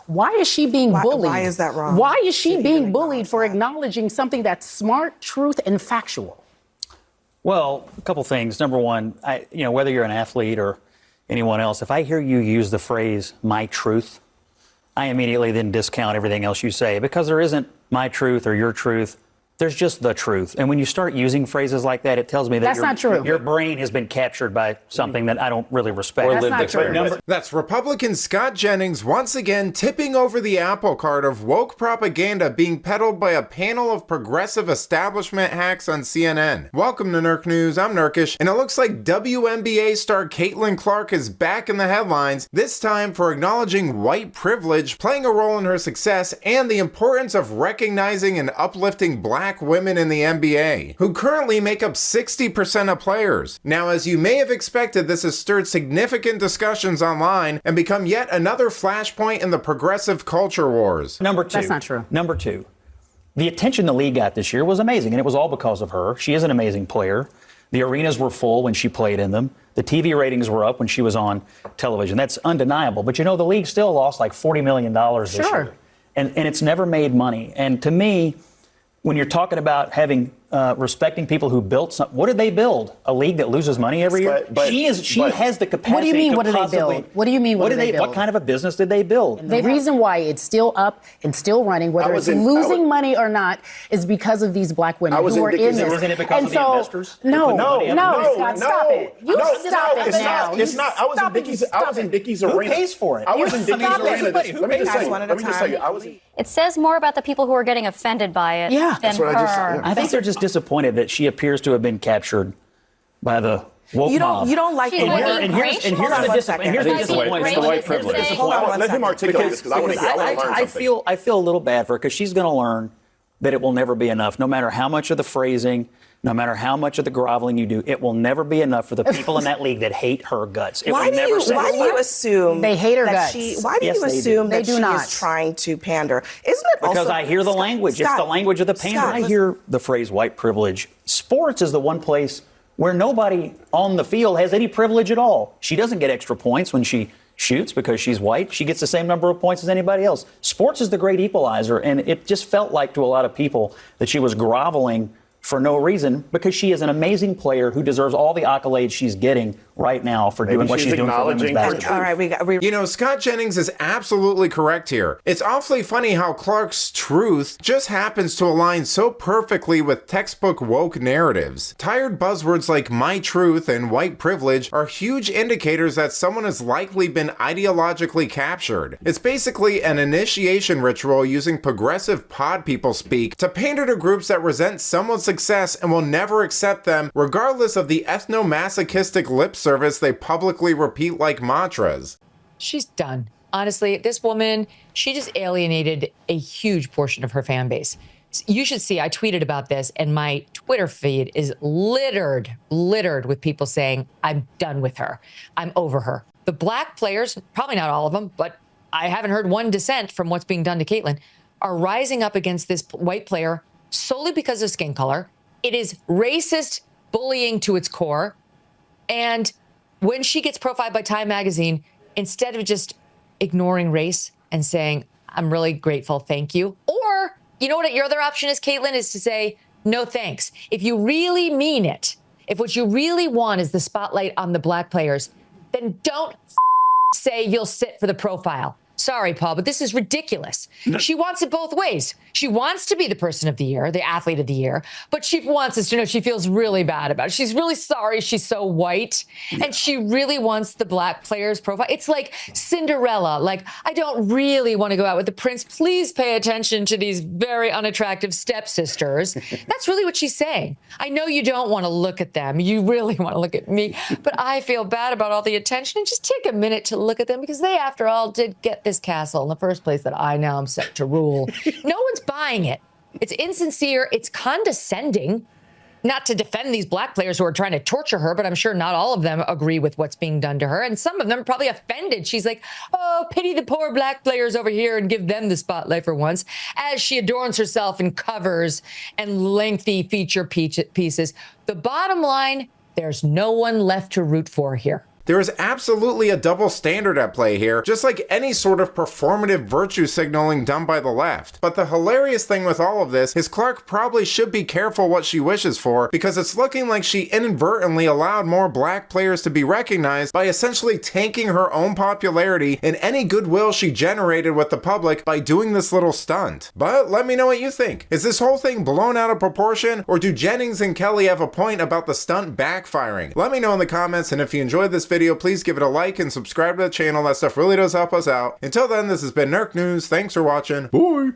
Why is she being bullied? Why is that wrong? Why is she being bullied for acknowledging something that's smart, truth, and factual? Well, a couple things. Number one, whether you're an athlete or anyone else, if I hear you use the phrase "my truth," I immediately then discount everything else you say, because there isn't my truth or your truth. There's just the truth. And when you start using phrases like that, it tells me that not true. Your brain has been captured by something that I don't really respect. That's not true. That's Republican Scott Jennings once again tipping over the apple cart of woke propaganda being peddled by a panel of progressive establishment hacks on CNN. Welcome to Nerk News. I'm Nerkish, and it looks like WNBA star Caitlin Clark is back in the headlines, this time for acknowledging white privilege playing a role in her success and the importance of recognizing and uplifting black women in the NBA, who currently make up 60% of players. Now, as you may have expected, this has stirred significant discussions online and become yet another flashpoint in the progressive culture wars. Number two. That's not true. Number two, the attention the league got this year was amazing, and it was all because of her. She is an amazing player. The arenas were full when she played in them. The TV ratings were up when she was on television. That's undeniable. But, the league still lost like $40 million this year. And it's never made money. And to me, when you're talking about respecting people who built something, what did they build? A league that loses money every year? She has the capacity. What do you mean? What did they build? What do you mean? What did they build? What kind of a business did they build? The reason why it's still up and still running, whether it's losing money or not, is because of these black women who are in this. Isn't it because of the investors? No, Scott, stop it. You stop it now. It's not. I was in Dickie's arena. Who pays for it? I was in Dickie's arena. Let me just tell you. It says more about the people who are getting offended by it than her. I think they're just disappointed that she appears to have been captured by the woke mob. You don't like She's the here's the disappointment. It's the white privilege. Hold on, let him articulate this, because I want to learn something. I feel a little bad for her, because she's going to learn that it will never be enough. No matter how much of the phrasing, no matter how much of the groveling you do, it will never be enough for the people in that league that hate her guts. Why do you assume they hate her guts? Why do you assume that she is trying to pander? Isn't it because I hear the language. It's the language of the pander. I hear the phrase white privilege. Sports is the one place where nobody on the field has any privilege at all. She doesn't get extra points when she shoots because she's white. She gets the same number of points as anybody else. Sports is the great equalizer, and it just felt like to a lot of people that she was groveling for no reason, because she is an amazing player who deserves all the accolades she's getting right now for doing what she's doing for women's basketball. All right, Scott Jennings is absolutely correct here. It's awfully funny how Clark's truth just happens to align so perfectly with textbook woke narratives. Tired buzzwords like my truth and white privilege are huge indicators that someone has likely been ideologically captured. It's basically an initiation ritual using progressive pod people speak to pander to groups that resent someone's success and will never accept them, regardless of the ethno-masochistic lip service they publicly repeat like mantras. She's done. Honestly, this woman, she just alienated a huge portion of her fan base. You should see, I tweeted about this, and my Twitter feed is littered with people saying, I'm done with her. I'm over her. The black players, probably not all of them, but I haven't heard one dissent from what's being done to Caitlin, are rising up against this white player solely because of skin color. It is racist bullying to its core. And when she gets profiled by Time magazine, instead of just ignoring race and saying, I'm really grateful, thank you. Or, you know what your other option is, Caitlin, is to say, no thanks. If you really mean it, if what you really want is the spotlight on the black players, then don't say you'll sit for the profile. Sorry, Paul, but this is ridiculous. No. She wants it both ways. She wants to be the person of the year, the athlete of the year, but she wants us to know she feels really bad about it. She's really sorry she's so white, and she really wants the black player's profile. It's like Cinderella. Like, I don't really want to go out with the prince. Please pay attention to these very unattractive stepsisters. That's really what she's saying. I know you don't want to look at them. You really want to look at me, but I feel bad about all the attention, and just take a minute to look at them, because they, after all, did get this castle in the first place that I now am set to rule. No one's buying it. It's insincere. It's condescending. Not to defend these black players who are trying to torture her, but I'm sure not all of them agree with what's being done to her. And some of them are probably offended. She's like, oh, pity the poor black players over here and give them the spotlight for once, as she adorns herself in covers and lengthy feature pieces. The bottom line, there's no one left to root for here. There is absolutely a double standard at play here, just like any sort of performative virtue signaling done by the left. But the hilarious thing with all of this is Clark probably should be careful what she wishes for, because it's looking like she inadvertently allowed more black players to be recognized by essentially tanking her own popularity and any goodwill she generated with the public by doing this little stunt. But let me know what you think. Is this whole thing blown out of proportion, or do Jennings and Kelly have a point about the stunt backfiring? Let me know in the comments, and if you enjoyed this video, please give it a like and subscribe to the channel. That stuff really does help us out. Until then, this has been Nerk News. Thanks for watching. Bye!